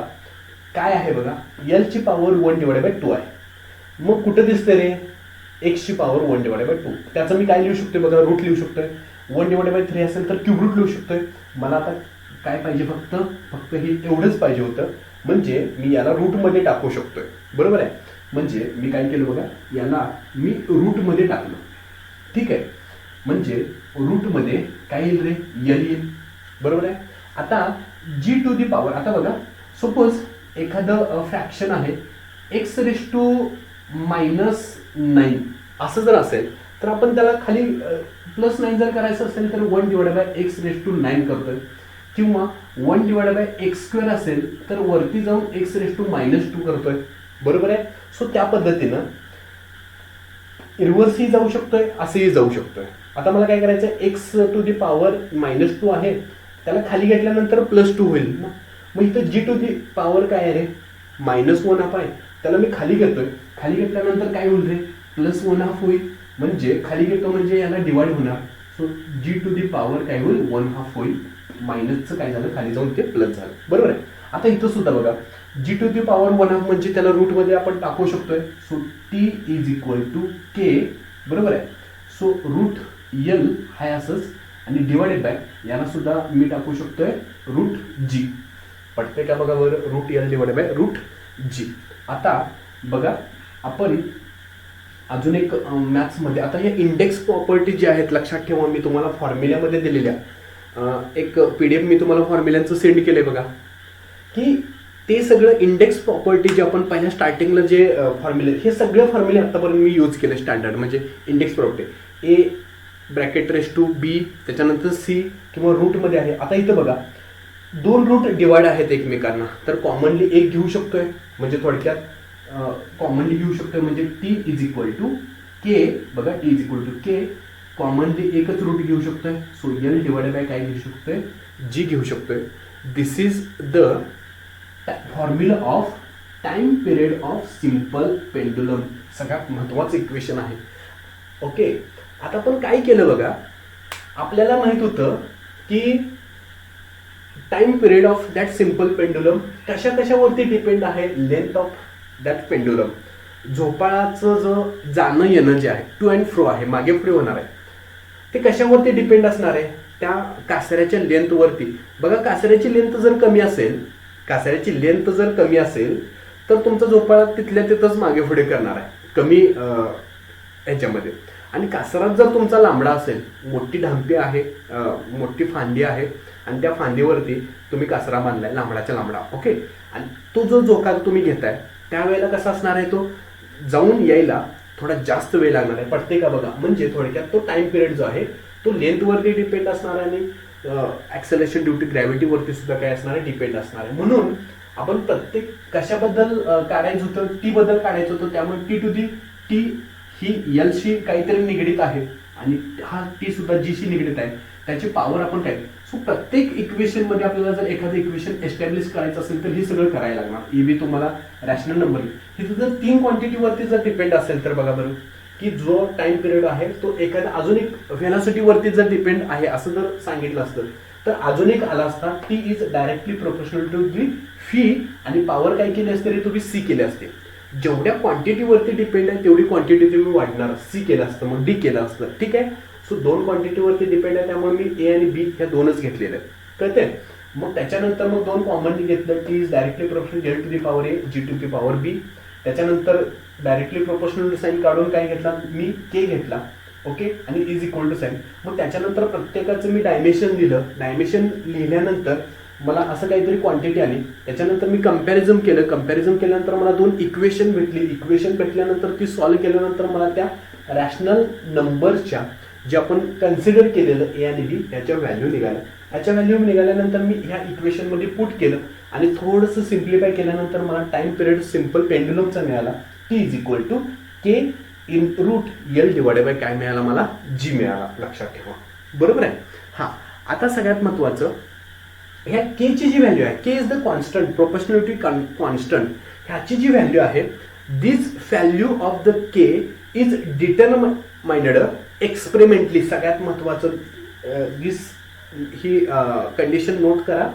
काय आहे बघा, एल ची पॉवर 1/2 आहे. मग कुठं दिसते रे एक्स ची पॉवर 1/2. त्याचं मी काय लिहू शकतोय बघा, रूट लिहू शकतोय. 1/3 असेल तर क्यूब रूट लिहू शकतोय. मला आता काय पाहिजे, फक्त हे एवढंच पाहिजे होतं, म्हणजे मी याला रूट मध्ये टाकू शकतोय. बरोबर आहे. म्हणजे मी काय केलं बघा, याला मी रूट मध्ये टाकलं. ठीक आहे, म्हणजे रूट मध्ये काय येईल रे एल येईल. बरोबर आहे. आता जी टू दी पॉवर, आता बघा सपोज एखादं फ्रॅक्शन आहे x⁻⁹ असं जर असेल तर आपण त्याला खाली +9 जर करायचं असेल तर 1/x⁹ करतोय, किंवा 1/x² असेल तर वरती जाऊन x⁻² करतोय. बरोबर आहे. सो त्या पद्धतीनं रिव्हर्सही जाऊ शकतोय, असेही जाऊ शकतोय. आता मला काय करायचं, एक्स टू दी पॉवर -2 आहे, त्याला खाली घेतल्यानंतर +2 होईल ना. मग इथं जी टू दी पॉवर काय आहे रे -1/2 आहे, त्याला मी खाली घेतोय. खाली घेतल्यानंतर काय होईल रे +1/2 होईल. म्हणजे खाली घेतो म्हणजे याला डिवाइड होणार. So g to the power काय होईल 1/2 होईल. मायनसचं काय झालं खाली जाऊन ते प्लस झालं. बरोबर आहे. आता इथं सुद्धा बघा जी टू दी पॉवर 1/2 म्हणजे त्याला रूट मध्ये आपण टाकू शकतोय. So T is equal to K. बरोबर आहे. सो रूट एल हाय असंच आणि डिवाइडेड बाय याला सुद्धा मी टाकू शकतोय रूट जी. पटते का बघा बरं, root L divided by root G. आता बघा आपण अजून एक मॅथ्स मध्ये, आता या इंडेक्स प्रॉपर्टी जी आहेत लक्षात ठेवा, मी तुम्हाला फॉर्म्युल्यामध्ये दिलेल्या एक PDF मी तुम्हाला फॉर्म्युल्यांचं सेंड केलंय बघा, की ते सगळं इंडेक्स प्रॉपर्टी जे आपण पहिल्या स्टार्टिंगला जे फॉर्म्युले, हे सगळे फॉर्म्युले आतापर्यंत मी यूज केले स्टँडर्ड, म्हणजे index property A bracket raise to B, त्याच्यानंतर सी किंवा रूटमध्ये आहे. आता इथं बघा 2 रूट डिवाइड आहेत एकमेकांना, तर कॉमनली एक घेऊ शकतोय, म्हणजे थोडक्यात कॉमनली घेऊ शकतोय म्हणजे टी इज इक्वल टू के. बघा T is equal to k, commonly एकच रूट घेऊ शकतोय. सो एल डिवाइडेड बाय काय घेऊ शकतोय जी घेऊ शकतोय. This is the formula of time period of simple pendulum. सगळ्यात महत्वाचं इक्वेशन आहे. ओके, आता आपण काय केलं बघा, आपल्याला माहित होतं की time period of that simple pendulum कशावरती डिपेंड आहे, लेंथ ऑफ दॅट पेंडुलम. झोपाळाचं जो जाणं येणं जे आहे, टू अँड फ्रो आहे, मागे पुढे होणार आहे, ते कशावरती डिपेंड असणार आहे, त्या कासऱ्याच्या लेंथवरती. बघा कासऱ्याची लेंथ जर कमी असेल तर तुमचा झोपाळा तिथल्या तिथंच मागे पुढे करणार आहे, कमी ह्याच्यामध्ये. आणि कासरात जर तुमचा लांबडा असेल, मोठी ढांपी आहे, मोठी फांदी आहे आणि त्या फांदीवरती तुम्ही कासरा बांधलाय लांबडाच्या लांबडा. ओके, आणि तो जो झोका तुम्ही घेताय त्यावेळेला कसा असणार आहे, तो जाऊन यायला थोडा जास्त वेळ लागणार आहे. पडते का बघा, म्हणजे थोडक्यात तो टाइम पिरियड जो आहे तो लेंथवरती डिपेंड असणार आहे आणि ॲक्सेलरेशन ड्यू टू ग्रॅव्हिटीवरती सुद्धा काय असणार आहे, डिपेंड असणार आहे. म्हणून आपण प्रत्येक कशाबद्दल काढायचं होतं, टी बद्दल काढायचं होतं. त्यामुळे टी टू दी टी ही एल शी काहीतरी निगडीत आहे आणि हा टी सुद्धा जी शी निगडीत आहे. त्याची पॉवर आपण काय. सो प्रत्येक इक्वेशन मध्ये आपल्याला जर एखादं इक्वेशन एस्टॅब्लिश करायचं असेल तर हे सगळं करायला लागणार. ईबी तुम्हाला रॅशनल नंबर इथं जर 3 क्वांटिटीवरती जर डिपेंड असेल तर बघा बरं की जो टाइम पिरियड आहे तो एखादा अजून एक व्हेलॉसिटी वरती जर डिपेंड आहे असं जर सांगितलं असतं तर अजून एक आला असता t is directly proportional to the fee आणि पॉवर काय केली असते रे तुम्ही सी केले असते. जेवढ्या क्वांटिटीवरती डिपेंड आहे तेवढी क्वांटिटी तुम्ही वाढणार सी केलं असतं मग डी केलं असतं. ठीक आहे. सो 2 क्वांटिटीवरती डिपेंड आहे त्यामुळे मी ए आणि बी ह्या 2च घेतलेल्या आहेत. कळते. मग त्याच्यानंतर मग 2 कॉमनली घेतलं. T is directly proportional L to the power A G to the power B. त्याच्यानंतर डायरेक्टली प्रोपोर्शनल साईन काढून काय घेतला मी के घेतला. ओके. आणि इज इक्वल टू साईन. मग त्याच्यानंतर प्रत्येकाचं मी डायमेन्शन दिलं. डायमेन्शन लिहिल्यानंतर मला असं काहीतरी क्वांटिटी आली. त्याच्यानंतर मी कंपॅरिझन केलं. कंपॅरिझन केल्यानंतर मला 2 इक्वेशन भेटली. इक्वेशन भेटल्यानंतर ती सॉल्व्ह केल्यानंतर मला त्या रॅशनल नंबरच्या जे आपण कन्सिडर केलेलं ए आणि बी याच्या व्हॅल्यू निघाल्या. याच्या व्हॅल्यू निघाल्यानंतर मी ह्या इक्वेशन मध्ये पुट केलं आणि थोडंसं सिम्प्लिफाय केल्यानंतर मला टाइम पिरियड सिम्पल पेंडुलमचा मिळाला. T is equal to k in root L divided by काय मिळाला मला जी मिळाला. लक्षात ठेवा. बरोबर आहे. हा आता सगळ्यात महत्वाचं ह्या के ची जी व्हॅल्यू आहे K is the constant proportionality constant. ह्याची जी व्हॅल्यू आहे this value of the K is determined experimentally. सगळ्यात महत्वाचं दिस ही कंडिशन नोट करा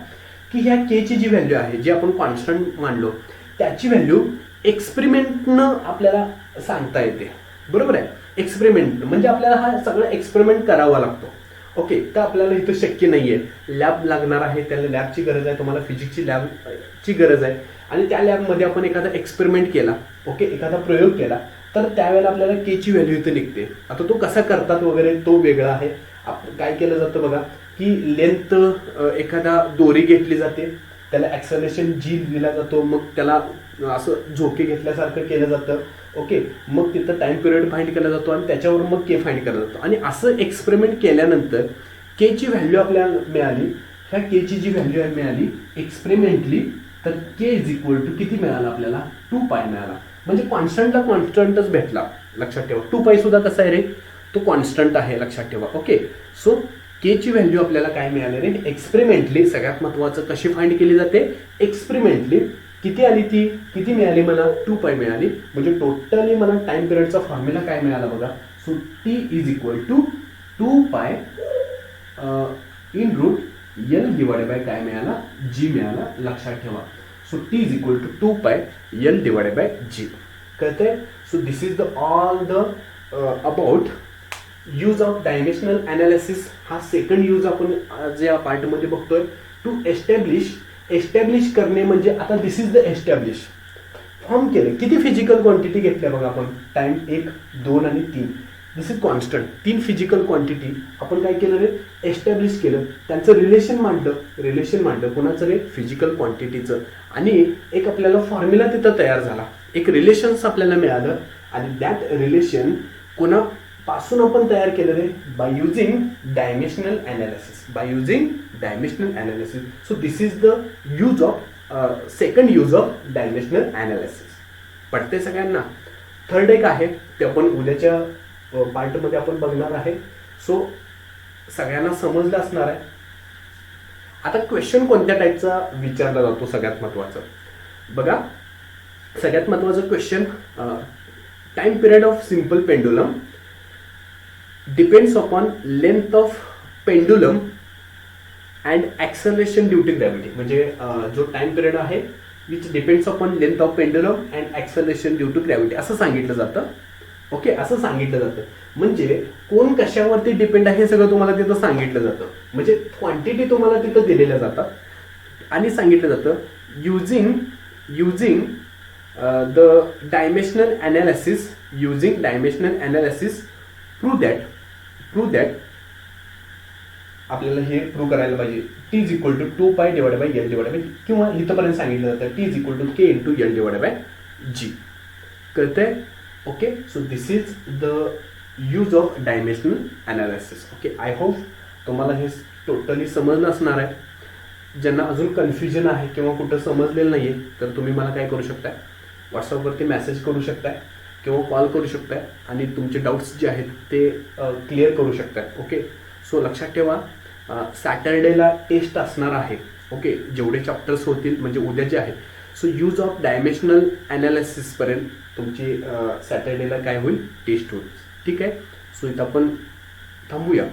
की ह्या के ची जी व्हॅल्यू आहे जी आपण कॉन्स्टंट मानलो त्याची व्हॅल्यू एक्सपेरिमेंटनं आपल्याला सांगता येते. बरोबर आहे. एक्सपेरिमेंट म्हणजे आपल्याला हा सगळं एक्सपेरिमेंट करावा लागतो. ओके. तर आपल्याला इथं शक्य नाहीये. लॅब लागणार आहे. त्याला लॅबची गरज आहे. तुम्हाला फिजिक्सची लॅबची गरज आहे आणि त्या लॅबमध्ये आपण एखादा एक्सपेरिमेंट केला. ओके. एखादा प्रयोग केला तर त्यावेळेला आपल्याला के ची व्हॅल्यू इथं निघते. आता तो कसा करतात वगैरे तो वेगळा आहे. काय केलं जातं बघा की लेंथ एखादा दोरी घेतली जाते त्याला ऍक्सलेरेशन जी दिला जातो मग त्याला असं झोके घेतल्यासारखं केलं जातं. ओके. मग तिथं टाइम पिरियड फाइंड केला जातो आणि त्याच्यावर मग के फाइंड केला जातो आणि असं एक्सपेरिमेंट केल्यानंतर के ची व्हॅल्यू आपल्याला मिळाली. ह्या के ची जी व्हॅल्यू आहे मिळाली एक्सपेरिमेंटली तर के इज इक्वल टू किती मिळाला आपल्याला 2 पाय मिळाला. म्हणजे कॉन्स्टंटला कॉन्स्टंटच भेटला. लक्षात ठेवा. 2 पाय सुद्धा कसा आहे रे तो कॉन्स्टंट आहे. लक्षात ठेवा. ओके. सो के ची व्हॅल्यू आपल्याला काय मिळाली रे एक्सपेरिमेंटली. सगळ्यात महत्वाचं कशी फाइंड केली जाते एक्सपेरिमेंटली. किती आली ती किती मिळाली मला 2 पाय मिळाली. म्हणजे टोटली मला टाइम पिरियडचा फॉर्म्युला काय मिळाला बघा. So T is equal to 2 pi in root L divided by काय मिळाला जी मिळाला. लक्षात ठेवा. So T is equal to 2 pi l divided by जी. कळतंय. So this is the all the about use of dimensional analysis. हा second use आपण ज्या पार्टमध्ये बघतोय. टू एस्टॅब्लिश करणे म्हणजे आता this is the establish form केलं. किती फिजिकल क्वांटिटी घेतल्या बघा आपण टाइम 1 2 आणि 3. दिस इज कॉन्स्टंट. 3 फिजिकल क्वांटिटी आपण काय केलं रे एस्टॅब्लिश केलं. त्यांचं रिलेशन मांडलं कोणाचं रे फिजिकल क्वांटिटीचं आणि एक आपल्याला फॉर्म्युला तिथं तयार झाला. एक रिलेशन्स आपल्याला मिळालं आणि दॅट रिलेशन कोणापासून आपण तयार केलं रे by using dimensional analysis. So this is the use of second use of dimensional analysis. पडते सगळ्यांना. थर्ड एक आहे ते आपण उद्याच्या पार्टमध्ये आपण बघणार आहे. सो सगळ्यांना समजलं असणार आहे. आता क्वेश्चन कोणत्या टाईपचा विचारला जातो सगळ्यात महत्वाचं बघा. सगळ्यात महत्वाचं question time period of simple pendulum depends upon length of pendulum and acceleration due to gravity. म्हणजे जो टाइम पिरियड आहे which depends upon length of pendulum and acceleration due to gravity असं सांगितलं जातं. ओके. असं सांगितलं जातं म्हणजे कोण कशावरती डिपेंड आहे हे सगळं तुम्हाला तिथं सांगितलं जातं. म्हणजे क्वांटिटी तुम्हाला तिथं दिलेल्या जातात आणि सांगितलं जातं using the dimensional analysis prove that आपल्याला हे प्रूव्ह करायला पाहिजे T is equal to 2 pi divide by L divide by किंवा इथंपर्यंत सांगितलं जातं T is equal to K into L divide by जी. कळतंय. Okay. So this is the use of dimensional analysis. Okay. I hope तुम्हाला हे totally समजलं असणार आहे. ज्यांना अजून कन्फ्युजन आहे किंवा कुठं समजलेलं नाही आहे तर तुम्ही मला काय करू शकताय व्हॉट्सअपवरती मेसेज करू शकताय किंवा कॉल करू शकताय आणि तुमचे डाऊट्स जे आहेत ते क्लिअर करू शकताय. ओके. सो लक्षात ठेवा सॅटर्डेला टेस्ट असणार आहे. ओके, जेवढे चॅप्टर्स होतील म्हणजे उद्या जे आहे, सो यूज ऑफ डायमेन्शनल ॲनालिसिसपर्यंत तुमची सॅटर्डेला काय होईल, टेस्ट होईल. ठीक आहे, सो इथं आपण थांबूया.